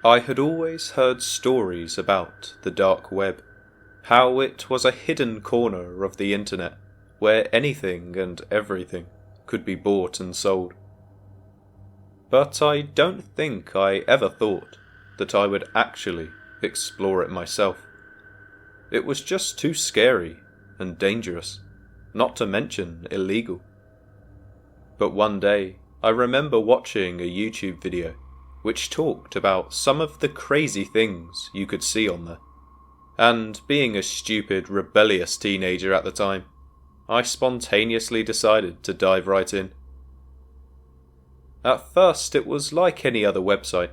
I had always heard stories about the dark web, how it was a hidden corner of the internet where anything and everything could be bought and sold. But I don't think I ever thought that I would actually explore it myself. It was just too scary and dangerous, not to mention illegal. But one day, I remember watching a YouTube video which talked about some of the crazy things you could see on there. And being a stupid, rebellious teenager at the time, I spontaneously decided to dive right in. At first it was like any other website,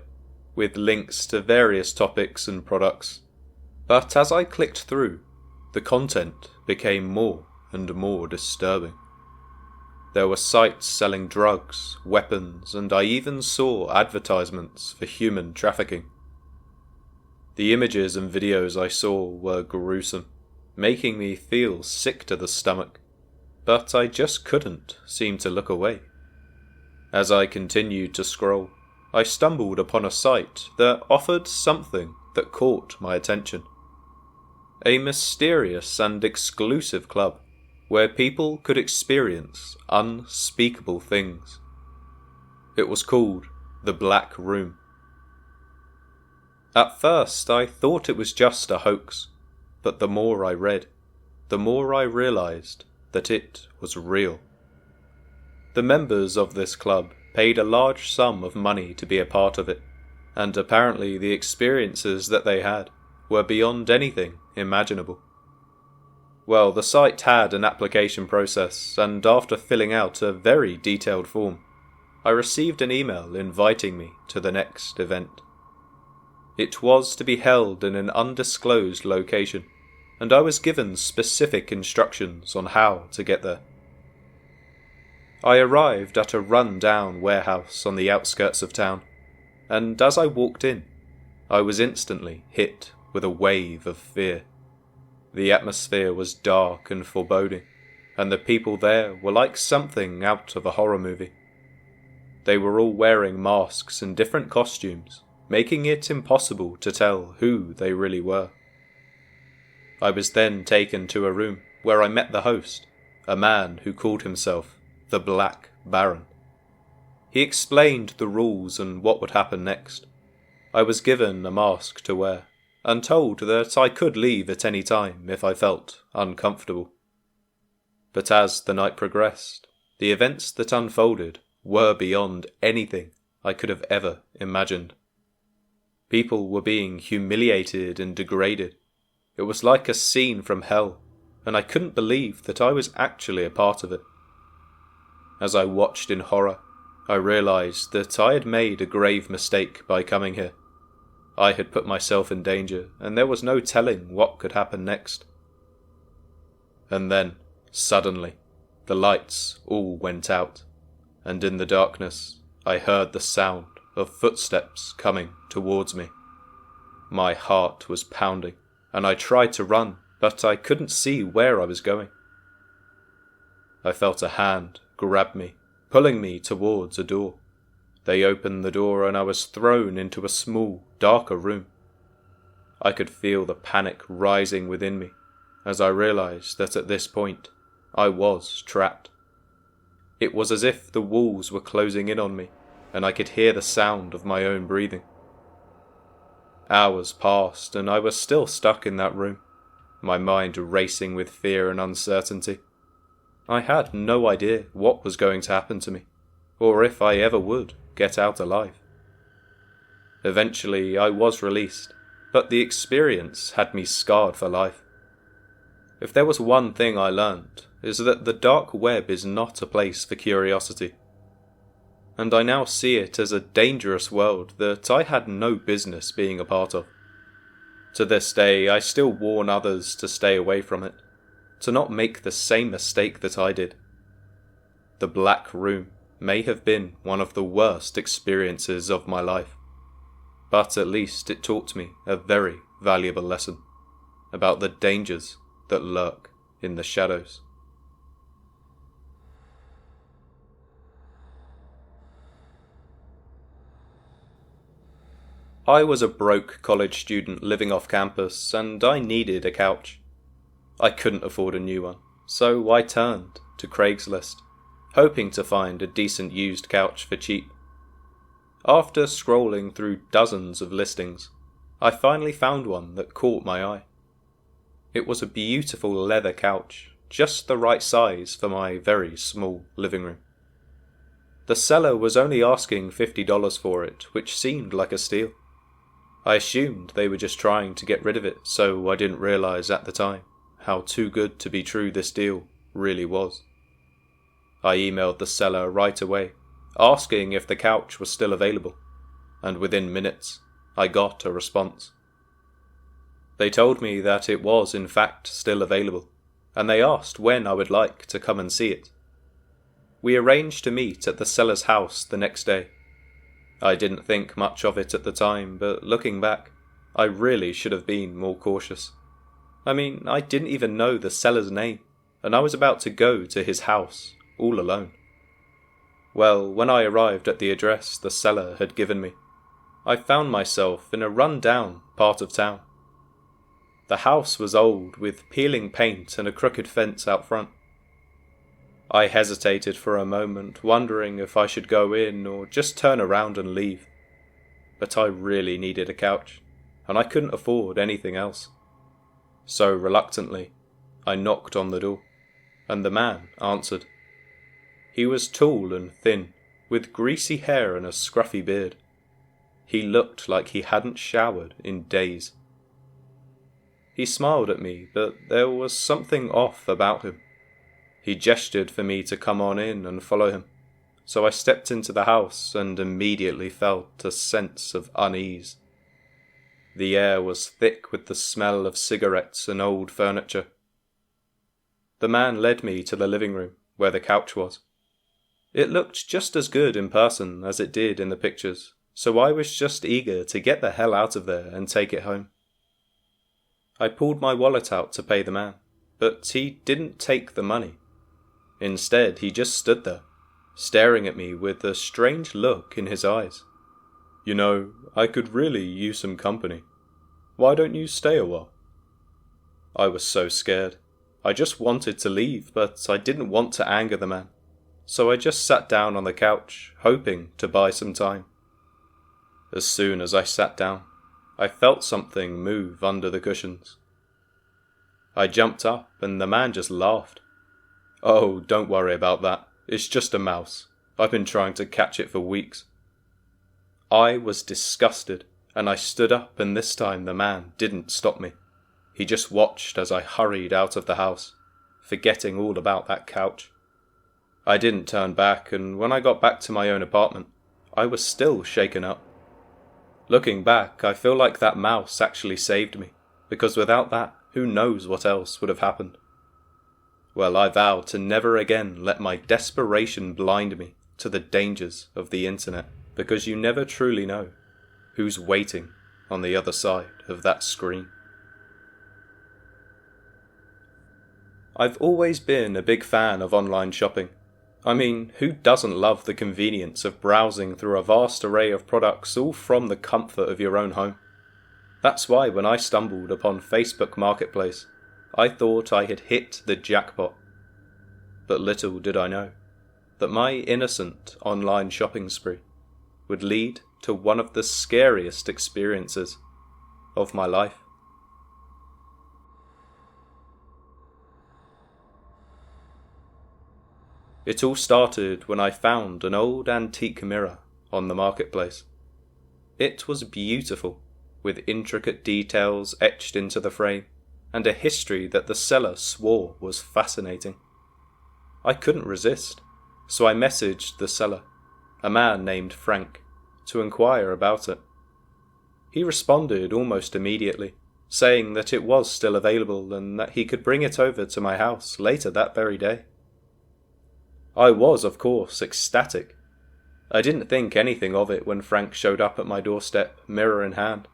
with links to various topics and products. But as I clicked through, the content became more and more disturbing. There were sites selling drugs, weapons, and I even saw advertisements for human trafficking. The images and videos I saw were gruesome, making me feel sick to the stomach, but I just couldn't seem to look away. As I continued to scroll, I stumbled upon a site that offered something that caught my attention. A mysterious and exclusive club where people could experience unspeakable things. It was called the Black Room. At first I thought it was just a hoax, but the more I read, the more I realized that it was real. The members of this club paid a large sum of money to be a part of it, and apparently the experiences that they had were beyond anything imaginable. Well, the site had an application process, and after filling out a very detailed form, I received an email inviting me to the next event. It was to be held in an undisclosed location, and I was given specific instructions on how to get there. I arrived at a run-down warehouse on the outskirts of town, and as I walked in, I was instantly hit with a wave of fear. The atmosphere was dark and foreboding, and the people there were like something out of a horror movie. They were all wearing masks and different costumes, making it impossible to tell who they really were. I was then taken to a room where I met the host, a man who called himself the Black Baron. He explained the rules and what would happen next. I was given a mask to wear, and told that I could leave at any time if I felt uncomfortable. But as the night progressed, the events that unfolded were beyond anything I could have ever imagined. People were being humiliated and degraded. It was like a scene from hell, and I couldn't believe that I was actually a part of it. As I watched in horror, I realized that I had made a grave mistake by coming here. I had put myself in danger, and there was no telling what could happen next. And then, suddenly, the lights all went out, and in the darkness I heard the sound of footsteps coming towards me. My heart was pounding, and I tried to run, but I couldn't see where I was going. I felt a hand grab me, pulling me towards a door. They opened the door and I was thrown into a small, darker room. I could feel the panic rising within me as I realized that at this point I was trapped. It was as if the walls were closing in on me and I could hear the sound of my own breathing. Hours passed and I was still stuck in that room, my mind racing with fear and uncertainty. I had no idea what was going to happen to me, or if I ever would get out alive. Eventually I was released, but the experience had me scarred for life. If there was one thing I learned, is that the dark web is not a place for curiosity. And I now see it as a dangerous world that I had no business being a part of. To this day, I still warn others to stay away from it, to not make the same mistake that I did. The Black Room may have been one of the worst experiences of my life, but at least it taught me a very valuable lesson about the dangers that lurk in the shadows. I was a broke college student living off campus, and I needed a couch. I couldn't afford a new one, so I turned to Craigslist, hoping to find a decent used couch for cheap. After scrolling through dozens of listings, I finally found one that caught my eye. It was a beautiful leather couch, just the right size for my very small living room. The seller was only asking $50 for it, which seemed like a steal. I assumed they were just trying to get rid of it, so I didn't realize at the time how too good to be true this deal really was. I emailed the seller right away, asking if the couch was still available, and within minutes I got a response. They told me that it was in fact still available, and they asked when I would like to come and see it. We arranged to meet at the seller's house the next day. I didn't think much of it at the time, but looking back, I really should have been more cautious. I mean, I didn't even know the seller's name, and I was about to go to his house, all alone. Well, when I arrived at the address the seller had given me, I found myself in a run-down part of town. The house was old, with peeling paint and a crooked fence out front. I hesitated for a moment, wondering if I should go in or just turn around and leave. But I really needed a couch, and I couldn't afford anything else. So reluctantly, I knocked on the door, and the man answered. He was tall and thin, with greasy hair and a scruffy beard. He looked like he hadn't showered in days. He smiled at me, but there was something off about him. He gestured for me to come on in and follow him, so I stepped into the house and immediately felt a sense of unease. The air was thick with the smell of cigarettes and old furniture. The man led me to the living room, where the couch was. It looked just as good in person as it did in the pictures, so I was just eager to get the hell out of there and take it home. I pulled my wallet out to pay the man, but he didn't take the money. Instead, he just stood there, staring at me with a strange look in his eyes. "You know, I could really use some company. Why don't you stay a while?" I was so scared. I just wanted to leave, but I didn't want to anger the man, so I just sat down on the couch, hoping to buy some time. As soon as I sat down, I felt something move under the cushions. I jumped up, and the man just laughed. "Oh, don't worry about that. It's just a mouse. I've been trying to catch it for weeks." I was disgusted, and I stood up, and this time the man didn't stop me. He just watched as I hurried out of the house, forgetting all about that couch. I didn't turn back, and when I got back to my own apartment, I was still shaken up. Looking back, I feel like that mouse actually saved me, because without that, who knows what else would have happened. Well, I vowed to never again let my desperation blind me to the dangers of the internet, because you never truly know who's waiting on the other side of that screen. I've always been a big fan of online shopping. I mean, who doesn't love the convenience of browsing through a vast array of products all from the comfort of your own home? That's why when I stumbled upon Facebook Marketplace, I thought I had hit the jackpot. But little did I know that my innocent online shopping spree would lead to one of the scariest experiences of my life. It all started when I found an old antique mirror on the marketplace. It was beautiful, with intricate details etched into the frame, and a history that the seller swore was fascinating. I couldn't resist, so I messaged the seller, a man named Frank, to inquire about it. He responded almost immediately, saying that it was still available and that he could bring it over to my house later that very day. I was, of course, ecstatic. I didn't think anything of it when Frank showed up at my doorstep, mirror in hand.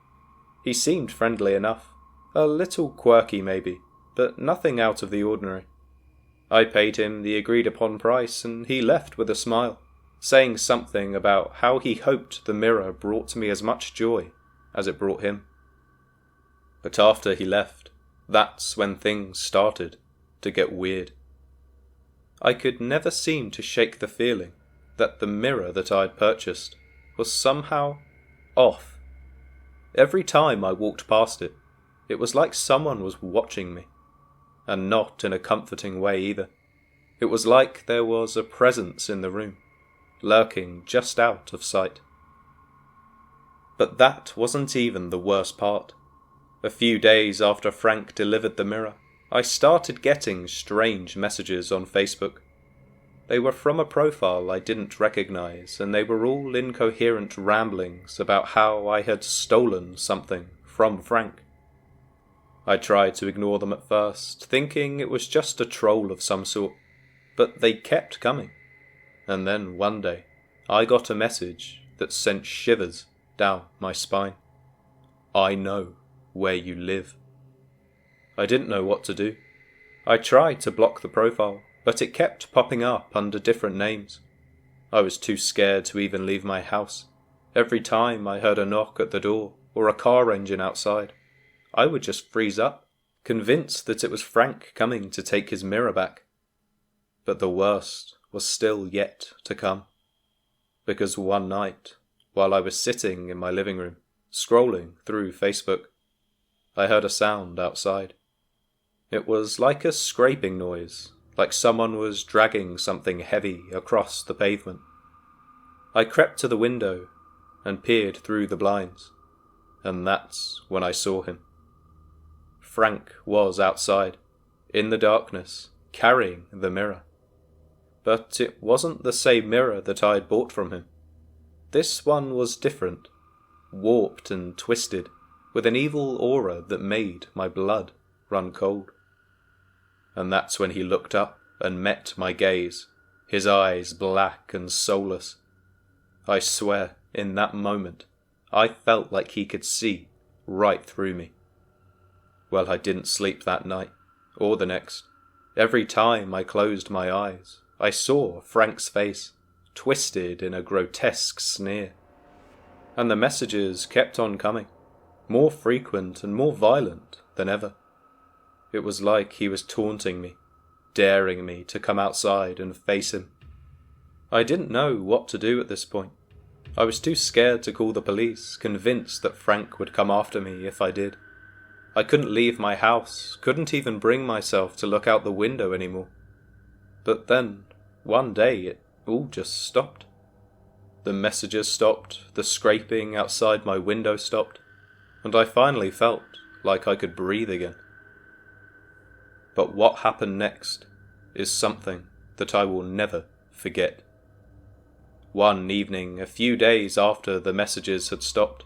He seemed friendly enough, a little quirky maybe, but nothing out of the ordinary. I paid him the agreed-upon price, and he left with a smile, saying something about how he hoped the mirror brought me as much joy as it brought him. But after he left, that's when things started to get weird. I could never seem to shake the feeling that the mirror that I had purchased was somehow off. Every time I walked past it, it was like someone was watching me, and not in a comforting way either. It was like there was a presence in the room, lurking just out of sight. But that wasn't even the worst part. A few days after Frank delivered the mirror, I started getting strange messages on Facebook. They were from a profile I didn't recognize, and they were all incoherent ramblings about how I had stolen something from Frank. I tried to ignore them at first, thinking it was just a troll of some sort, but they kept coming. And then one day, I got a message that sent shivers down my spine. I know where you live. I didn't know what to do. I tried to block the profile, but it kept popping up under different names. I was too scared to even leave my house. Every time I heard a knock at the door or a car engine outside, I would just freeze up, convinced that it was Frank coming to take his mirror back. But the worst was still yet to come. Because one night, while I was sitting in my living room, scrolling through Facebook, I heard a sound outside. It was like a scraping noise, like someone was dragging something heavy across the pavement. I crept to the window and peered through the blinds, and that's when I saw him. Frank was outside, in the darkness, carrying the mirror. But it wasn't the same mirror that I had bought from him. This one was different, warped and twisted, with an evil aura that made my blood run cold. And that's when he looked up and met my gaze, his eyes black and soulless. I swear, in that moment, I felt like he could see right through me. Well, I didn't sleep that night, or the next. Every time I closed my eyes, I saw Frank's face, twisted in a grotesque sneer. And the messages kept on coming, more frequent and more violent than ever. It was like he was taunting me, daring me to come outside and face him. I didn't know what to do at this point. I was too scared to call the police, convinced that Frank would come after me if I did. I couldn't leave my house, couldn't even bring myself to look out the window anymore. But then, one day, it all just stopped. The messages stopped, the scraping outside my window stopped, and I finally felt like I could breathe again. But what happened next is something that I will never forget. One evening, a few days after the messages had stopped,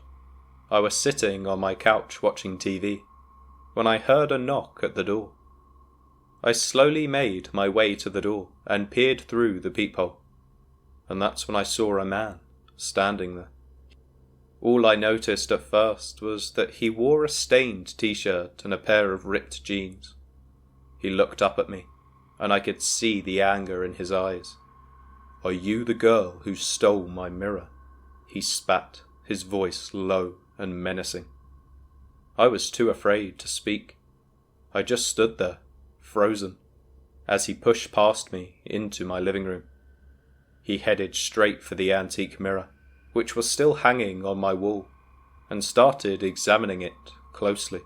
I was sitting on my couch watching TV, when I heard a knock at the door. I slowly made my way to the door and peered through the peephole, and that's when I saw a man standing there. All I noticed at first was that he wore a stained t-shirt and a pair of ripped jeans. He looked up at me, and I could see the anger in his eyes. "Are you the girl who stole my mirror?" he spat, his voice low and menacing. I was too afraid to speak. I just stood there, frozen, as he pushed past me into my living room. He headed straight for the antique mirror, which was still hanging on my wall, and started examining it closely.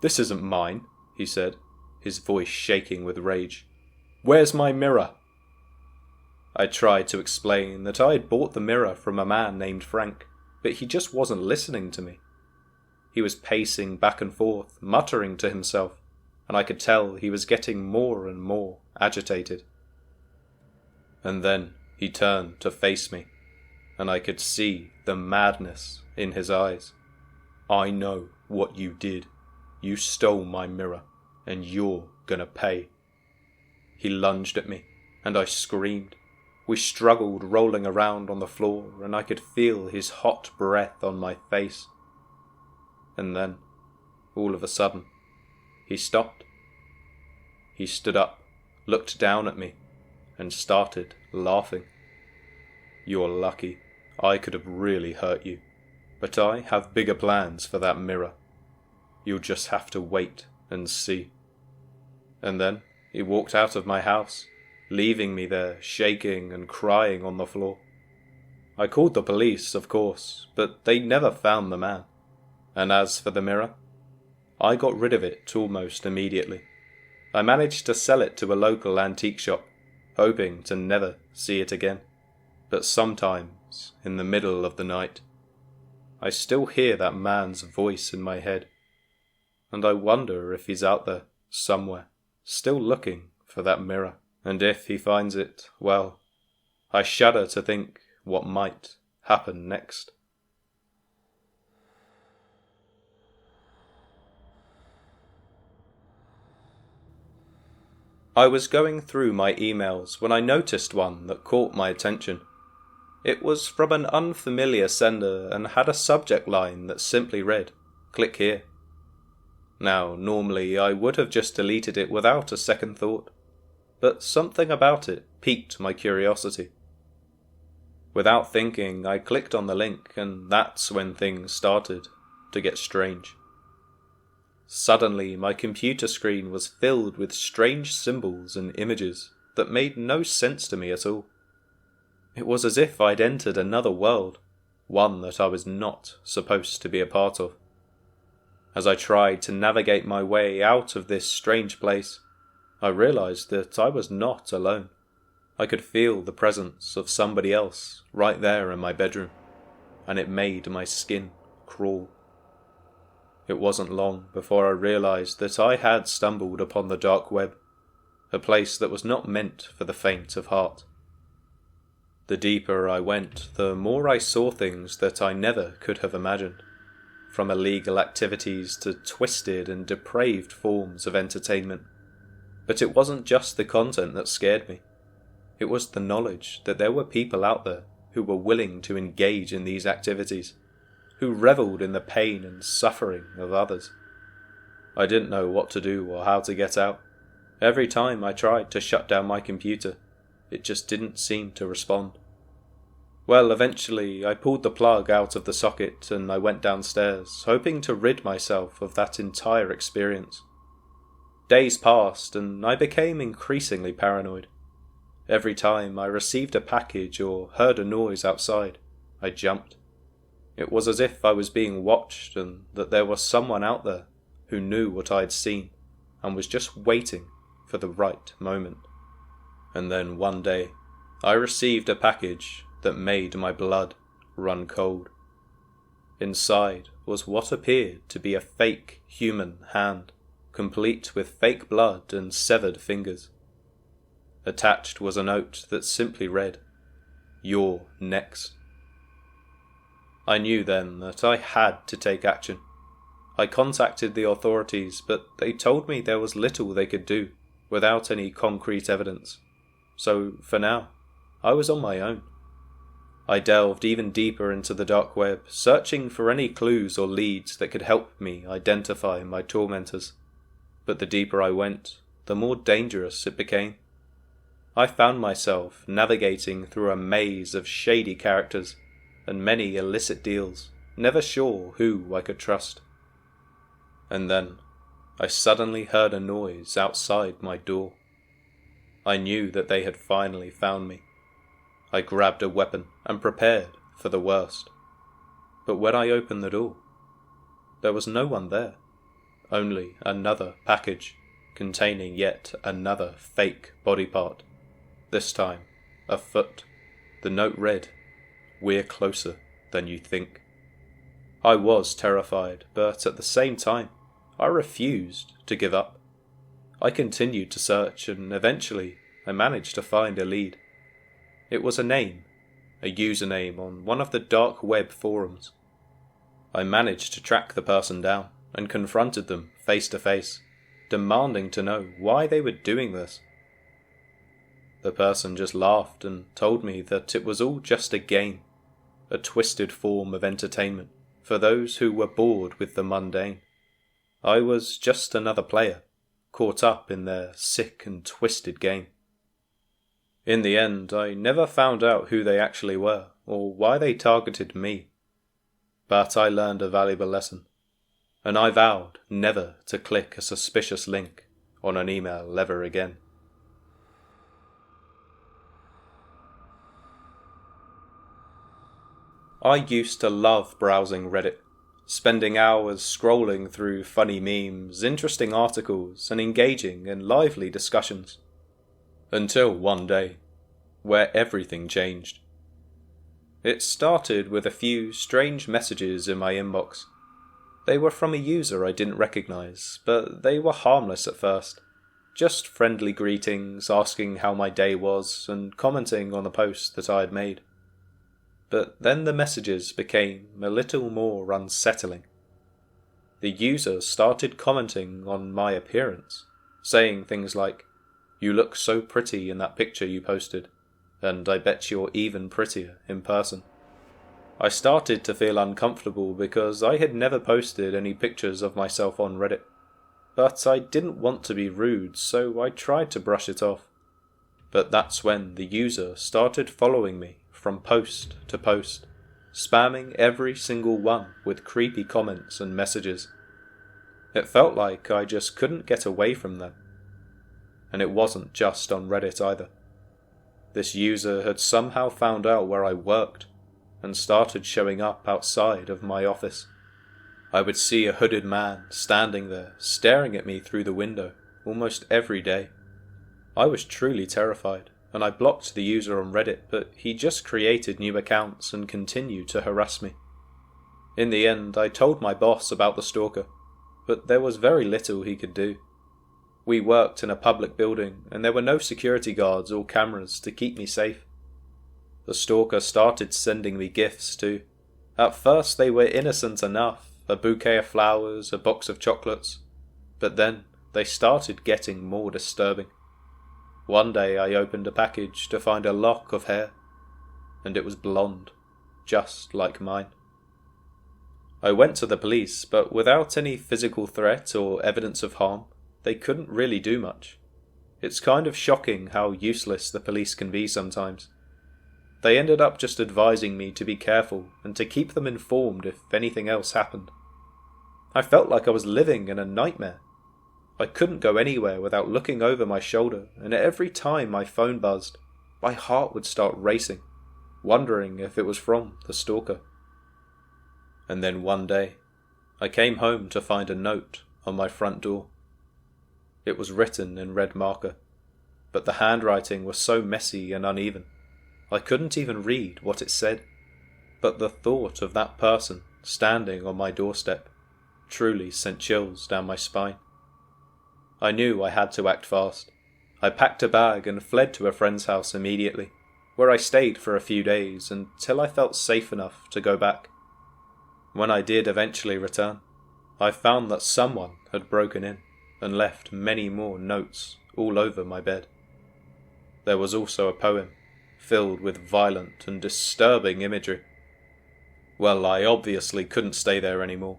"This isn't mine," he said, his voice shaking with rage. "Where's my mirror?" I tried to explain that I had bought the mirror from a man named Frank, but he just wasn't listening to me. He was pacing back and forth, muttering to himself, and I could tell he was getting more and more agitated. And then he turned to face me, and I could see the madness in his eyes. "I know what you did. You stole my mirror, and you're gonna pay." He lunged at me, and I screamed. We struggled, rolling around on the floor, and I could feel his hot breath on my face. And then, all of a sudden, he stopped. He stood up, looked down at me, and started laughing. "You're lucky. I could have really hurt you. But I have bigger plans for that mirror. You'll just have to wait and see." And then he walked out of my house, leaving me there shaking and crying on the floor. I called the police, of course, but they never found the man. And as for the mirror, I got rid of it almost immediately. I managed to sell it to a local antique shop, hoping to never see it again. But sometimes, in the middle of the night, I still hear that man's voice in my head, and I wonder if he's out there, somewhere, still looking for that mirror. And if he finds it, well, I shudder to think what might happen next. I was going through my emails when I noticed one that caught my attention. It was from an unfamiliar sender and had a subject line that simply read, "Click here." Now, normally I would have just deleted it without a second thought, but something about it piqued my curiosity. Without thinking, I clicked on the link, and that's when things started to get strange. Suddenly, my computer screen was filled with strange symbols and images that made no sense to me at all. It was as if I'd entered another world, one that I was not supposed to be a part of. As I tried to navigate my way out of this strange place, I realized that I was not alone. I could feel the presence of somebody else right there in my bedroom, and it made my skin crawl. It wasn't long before I realized that I had stumbled upon the dark web, a place that was not meant for the faint of heart. The deeper I went, the more I saw things that I never could have imagined, from illegal activities to twisted and depraved forms of entertainment. But it wasn't just the content that scared me. It was the knowledge that there were people out there who were willing to engage in these activities, who revelled in the pain and suffering of others. I didn't know what to do or how to get out. Every time I tried to shut down my computer, it just didn't seem to respond. Well, eventually I pulled the plug out of the socket and I went downstairs, hoping to rid myself of that entire experience. Days passed and I became increasingly paranoid. Every time I received a package or heard a noise outside, I jumped. It was as if I was being watched and that there was someone out there who knew what I had seen and was just waiting for the right moment. And then one day, I received a package that made my blood run cold. Inside was what appeared to be a fake human hand, complete with fake blood and severed fingers. Attached was a note that simply read, "You're next." I knew then that I had to take action. I contacted the authorities, but they told me there was little they could do without any concrete evidence. So, for now, I was on my own. I delved even deeper into the dark web, searching for any clues or leads that could help me identify my tormentors. But the deeper I went, the more dangerous it became. I found myself navigating through a maze of shady characters and many illicit deals, never sure who I could trust. And then, I suddenly heard a noise outside my door. I knew that they had finally found me. I grabbed a weapon and prepared for the worst. But when I opened the door, there was no one there. Only another package containing yet another fake body part. This time, a foot. The note read, "We're closer than you think." I was terrified, but at the same time, I refused to give up. I continued to search and eventually I managed to find a lead. It was a name, a username on one of the dark web forums. I managed to track the person down and confronted them face to face, demanding to know why they were doing this. The person just laughed and told me that it was all just a game, a twisted form of entertainment for those who were bored with the mundane. I was just another player, caught up in their sick and twisted game. In the end, I never found out who they actually were, or why they targeted me. but I learned a valuable lesson, and I vowed never to click a suspicious link on an email ever again. I used to love browsing Reddit, spending hours scrolling through funny memes, interesting articles, and engaging in lively discussions. Until one day, where everything changed. It started with a few strange messages in my inbox. They were from a user I didn't recognise, but they were harmless at first. Just friendly greetings, asking how my day was, and commenting on the post that I had made. But then the messages became a little more unsettling. The user started commenting on my appearance, saying things like, "You look so pretty in that picture you posted, and I bet you're even prettier in person." I started to feel uncomfortable because I had never posted any pictures of myself on Reddit, but I didn't want to be rude, so I tried to brush it off. But that's when the user started following me from post to post, spamming every single one with creepy comments and messages. It felt like I just couldn't get away from them. And it wasn't just on Reddit either. This user had somehow found out where I worked and started showing up outside of my office. I would see a hooded man standing there staring at me through the window almost every day. I was truly terrified, and I blocked the user on Reddit, but he just created new accounts and continued to harass me. In the end, I told my boss about the stalker, but there was very little he could do. We worked in a public building, and there were no security guards or cameras to keep me safe. The stalker started sending me gifts too. At first they were innocent enough, a bouquet of flowers, a box of chocolates, but then they started getting more disturbing. One day I opened a package to find a lock of hair, and it was blonde, just like mine. I went to the police, but without any physical threat or evidence of harm, they couldn't really do much. It's kind of shocking how useless the police can be sometimes. They ended up just advising me to be careful and to keep them informed if anything else happened. I felt like I was living in a nightmare. I couldn't go anywhere without looking over my shoulder, and every time my phone buzzed, my heart would start racing, wondering if it was from the stalker. And then one day, I came home to find a note on my front door. It was written in red marker, but the handwriting was so messy and uneven, I couldn't even read what it said. But the thought of that person standing on my doorstep truly sent chills down my spine. I knew I had to act fast. I packed a bag and fled to a friend's house immediately, where I stayed for a few days until I felt safe enough to go back. When I did eventually return, I found that someone had broken in and left many more notes all over my bed. There was also a poem filled with violent and disturbing imagery. Well, I obviously couldn't stay there anymore,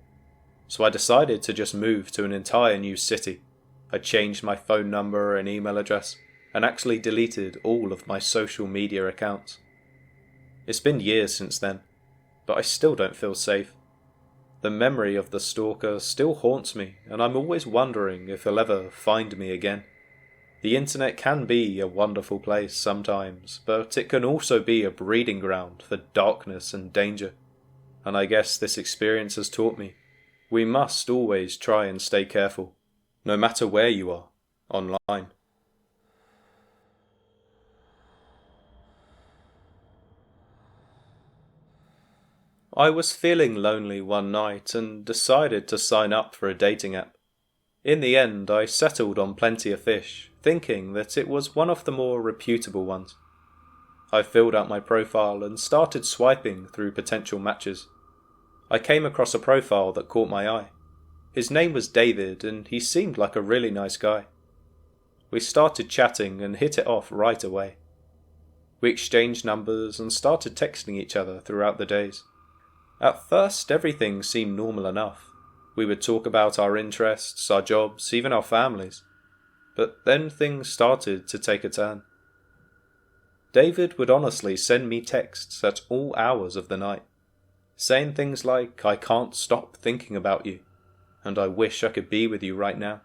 so I decided to just move to an entire new city. I changed my phone number and email address, and actually deleted all of my social media accounts. It's been years since then, but I still don't feel safe. The memory of the stalker still haunts me, and I'm always wondering if he'll ever find me again. The internet can be a wonderful place sometimes, but it can also be a breeding ground for darkness and danger. And I guess this experience has taught me we must always try and stay careful, no matter where you are, online. I was feeling lonely one night and decided to sign up for a dating app. In the end, I settled on Plenty of Fish, thinking that it was one of the more reputable ones. I filled out my profile and started swiping through potential matches. I came across a profile that caught my eye. His name was David, and he seemed like a really nice guy. We started chatting and hit it off right away. We exchanged numbers and started texting each other throughout the days. At first, everything seemed normal enough. We would talk about our interests, our jobs, even our families. But then things started to take a turn. David would honestly send me texts at all hours of the night, saying things like, "I can't stop thinking about you," and "I wish I could be with you right now."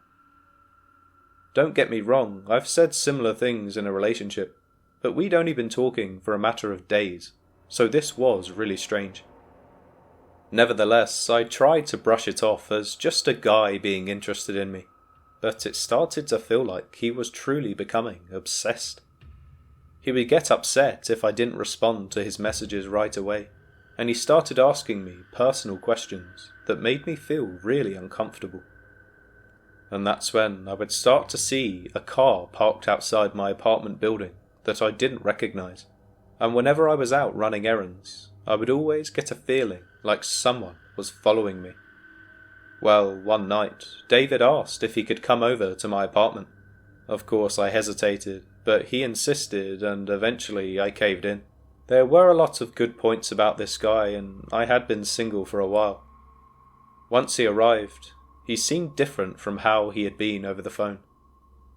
Don't get me wrong, I've said similar things in a relationship, but we'd only been talking for a matter of days, so this was really strange. Nevertheless, I tried to brush it off as just a guy being interested in me, but it started to feel like he was truly becoming obsessed. He would get upset if I didn't respond to his messages right away, and he started asking me personal questions that made me feel really uncomfortable. And that's when I would start to see a car parked outside my apartment building that I didn't recognise, and whenever I was out running errands, I would always get a feeling like someone was following me. Well, one night, David asked if he could come over to my apartment. Of course I hesitated, but he insisted and eventually I caved in. There were a lot of good points about this guy and I had been single for a while. Once he arrived, he seemed different from how he had been over the phone.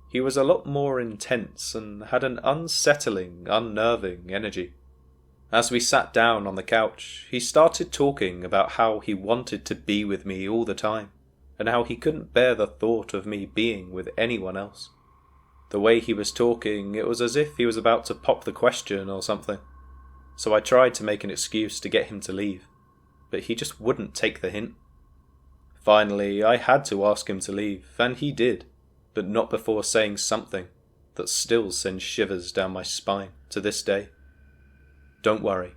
He was a lot more intense and had an unsettling, unnerving energy. As we sat down on the couch, he started talking about how he wanted to be with me all the time, and how he couldn't bear the thought of me being with anyone else. The way he was talking, it was as if he was about to pop the question or something. So I tried to make an excuse to get him to leave, but he just wouldn't take the hint. Finally, I had to ask him to leave, and he did, but not before saying something that still sends shivers down my spine to this day. "Don't worry,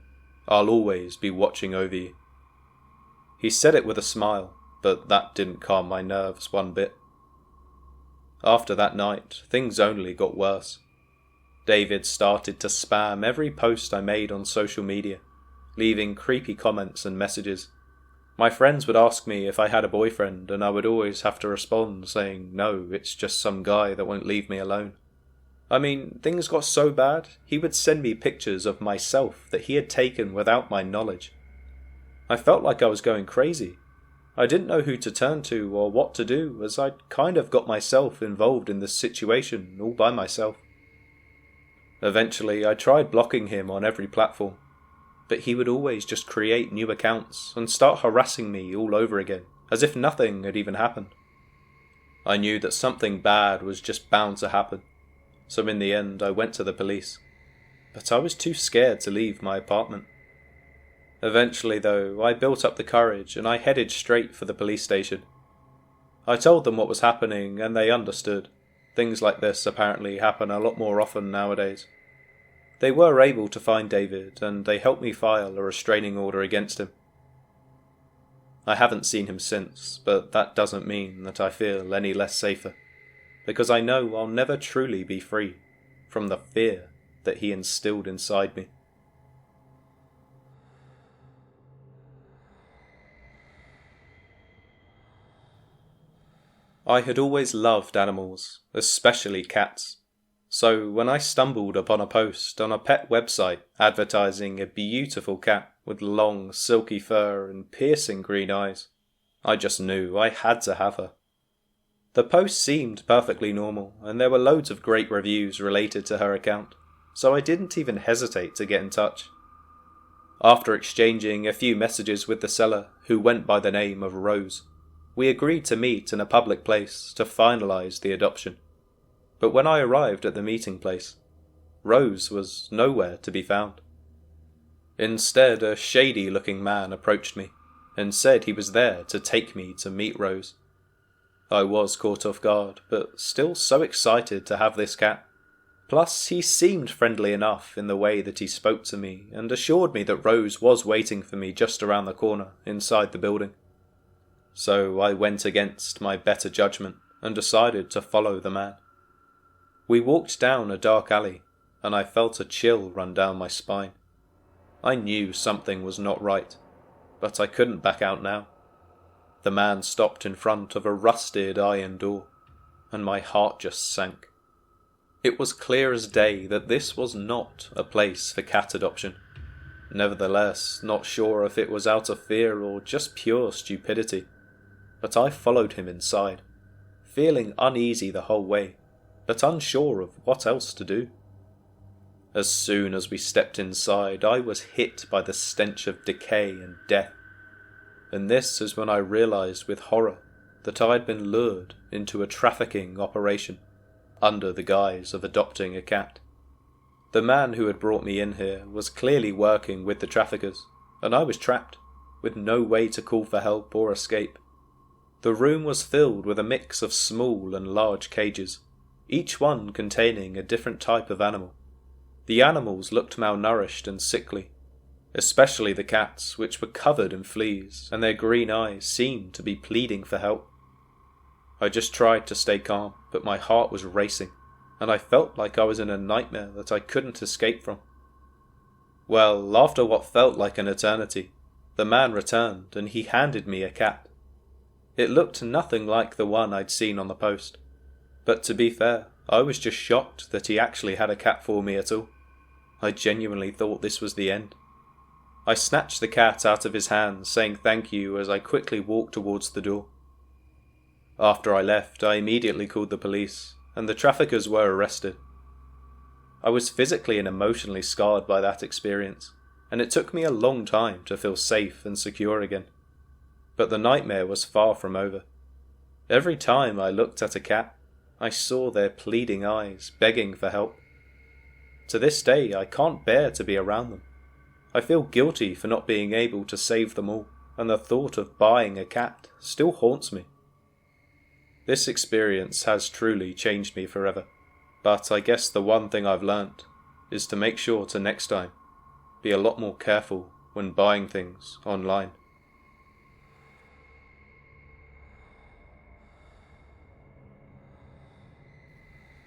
I'll always be watching over you." He said it with a smile, but that didn't calm my nerves one bit. After that night, things only got worse. David started to spam every post I made on social media, leaving creepy comments and messages. My friends would ask me if I had a boyfriend, and I would always have to respond saying, "No, it's just some guy that won't leave me alone." I mean, things got so bad, he would send me pictures of myself that he had taken without my knowledge. I felt like I was going crazy. I didn't know who to turn to or what to do, as I'd kind of got myself involved in this situation all by myself. Eventually, I tried blocking him on every platform, but he would always just create new accounts and start harassing me all over again, as if nothing had even happened. I knew that something bad was just bound to happen, so in the end I went to the police, but I was too scared to leave my apartment. Eventually though, I built up the courage and I headed straight for the police station. I told them what was happening and they understood. Things like this apparently happen a lot more often nowadays. They were able to find David and they helped me file a restraining order against him. I haven't seen him since, but that doesn't mean that I feel any less safer, because I know I'll never truly be free from the fear that he instilled inside me. I had always loved animals, especially cats. So when I stumbled upon a post on a pet website advertising a beautiful cat with long, silky fur and piercing green eyes, I just knew I had to have her. The post seemed perfectly normal, and there were loads of great reviews related to her account, so I didn't even hesitate to get in touch. After exchanging a few messages with the seller, who went by the name of Rose, we agreed to meet in a public place to finalise the adoption. But when I arrived at the meeting place, Rose was nowhere to be found. Instead, a shady-looking man approached me and said he was there to take me to meet Rose. I was caught off guard, but still so excited to have this cat. Plus, he seemed friendly enough in the way that he spoke to me and assured me that Rose was waiting for me just around the corner inside the building. So I went against my better judgment and decided to follow the man. We walked down a dark alley, and I felt a chill run down my spine. I knew something was not right, but I couldn't back out now. The man stopped in front of a rusted iron door, and my heart just sank. It was clear as day that this was not a place for cat adoption. Nevertheless, not sure if it was out of fear or just pure stupidity, but I followed him inside, feeling uneasy the whole way, but unsure of what else to do. As soon as we stepped inside, I was hit by the stench of decay and death. And this is when I realized with horror that I had been lured into a trafficking operation under the guise of adopting a cat. The man who had brought me in here was clearly working with the traffickers, and I was trapped, with no way to call for help or escape. The room was filled with a mix of small and large cages, each one containing a different type of animal. The animals looked malnourished and sickly, especially the cats, which were covered in fleas, and their green eyes seemed to be pleading for help. I just tried to stay calm, but my heart was racing, and I felt like I was in a nightmare that I couldn't escape from. Well, after what felt like an eternity, the man returned and he handed me a cat. It looked nothing like the one I'd seen on the post, but to be fair, I was just shocked that he actually had a cat for me at all. I genuinely thought this was the end. I snatched the cat out of his hands, saying thank you as I quickly walked towards the door. After I left, I immediately called the police, and the traffickers were arrested. I was physically and emotionally scarred by that experience, and it took me a long time to feel safe and secure again. But the nightmare was far from over. Every time I looked at a cat, I saw their pleading eyes begging for help. To this day, I can't bear to be around them. I feel guilty for not being able to save them all, and the thought of buying a cat still haunts me. This experience has truly changed me forever, but I guess the one thing I've learnt is to make sure to next time be a lot more careful when buying things online.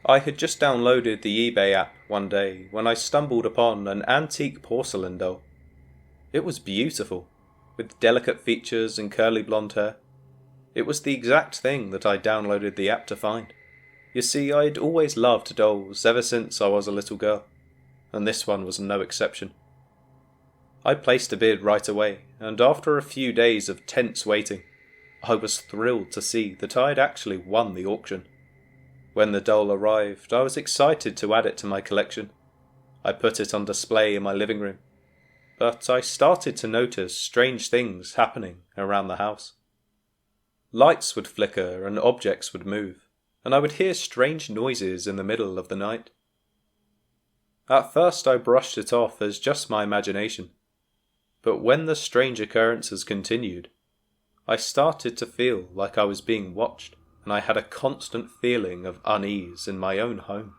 I had just downloaded the eBay app one day when I stumbled upon an antique porcelain doll. It was beautiful, with delicate features and curly blonde hair. It was the exact thing that I downloaded the app to find. You see, I'd always loved dolls ever since I was a little girl, and this one was no exception. I placed a bid right away, and after a few days of tense waiting, I was thrilled to see that I had actually won the auction. When the doll arrived, I was excited to add it to my collection. I put it on display in my living room, but I started to notice strange things happening around the house. Lights would flicker and objects would move, and I would hear strange noises in the middle of the night. At first I brushed it off as just my imagination, but when the strange occurrences continued, I started to feel like I was being watched, and I had a constant feeling of unease in my own home.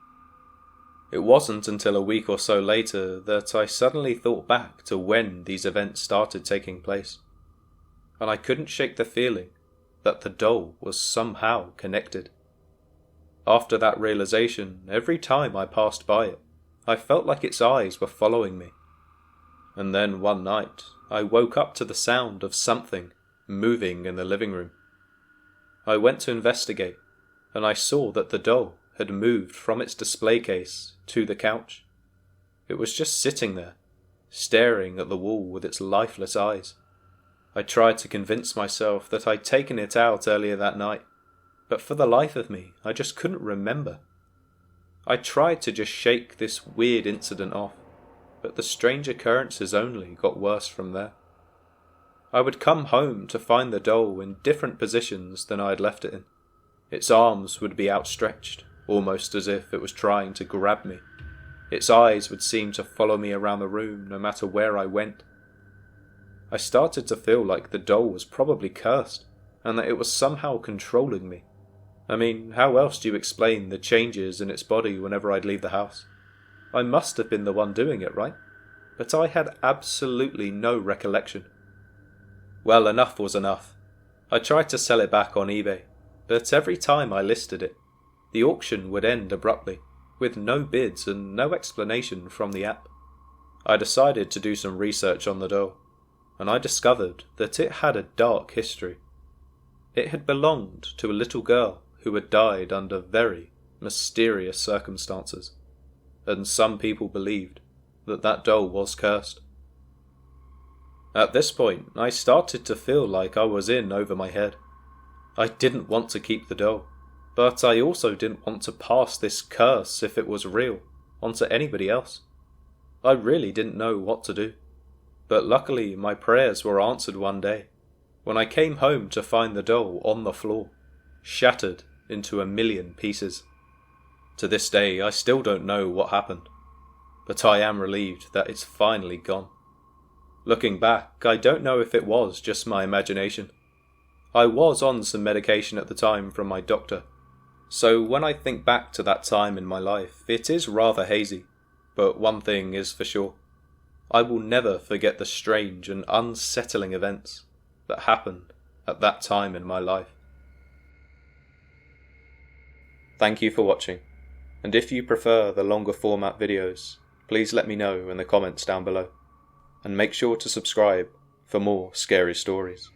It wasn't until a week or so later that I suddenly thought back to when these events started taking place, and I couldn't shake the feeling that the doll was somehow connected. After that realization, every time I passed by it, I felt like its eyes were following me. And then one night, I woke up to the sound of something moving in the living room. I went to investigate, and I saw that the doll had moved from its display case to the couch. It was just sitting there, staring at the wall with its lifeless eyes. I tried to convince myself that I'd taken it out earlier that night, but for the life of me, I just couldn't remember. I tried to just shake this weird incident off, but the strange occurrences only got worse from there. I would come home to find the doll in different positions than I had left it in. Its arms would be outstretched, almost as if it was trying to grab me. Its eyes would seem to follow me around the room no matter where I went. I started to feel like the doll was probably cursed, and that it was somehow controlling me. I mean, how else do you explain the changes in its body whenever I'd leave the house? I must have been the one doing it, right? But I had absolutely no recollection. Well, enough was enough. I tried to sell it back on eBay, but every time I listed it, the auction would end abruptly, with no bids and no explanation from the app. I decided to do some research on the doll, and I discovered that it had a dark history. It had belonged to a little girl who had died under very mysterious circumstances, and some people believed that that doll was cursed. At this point, I started to feel like I was in over my head. I didn't want to keep the doll, but I also didn't want to pass this curse, if it was real, onto anybody else. I really didn't know what to do. But luckily my prayers were answered one day, when I came home to find the doll on the floor, shattered into a million pieces. To this day I still don't know what happened, but I am relieved that it's finally gone. Looking back, I don't know if it was just my imagination. I was on some medication at the time from my doctor, so when I think back to that time in my life, it is rather hazy, but one thing is for sure. I will never forget the strange and unsettling events that happened at that time in my life. Thank you for watching, and if you prefer the longer format videos, please let me know in the comments down below, and make sure to subscribe for more scary stories.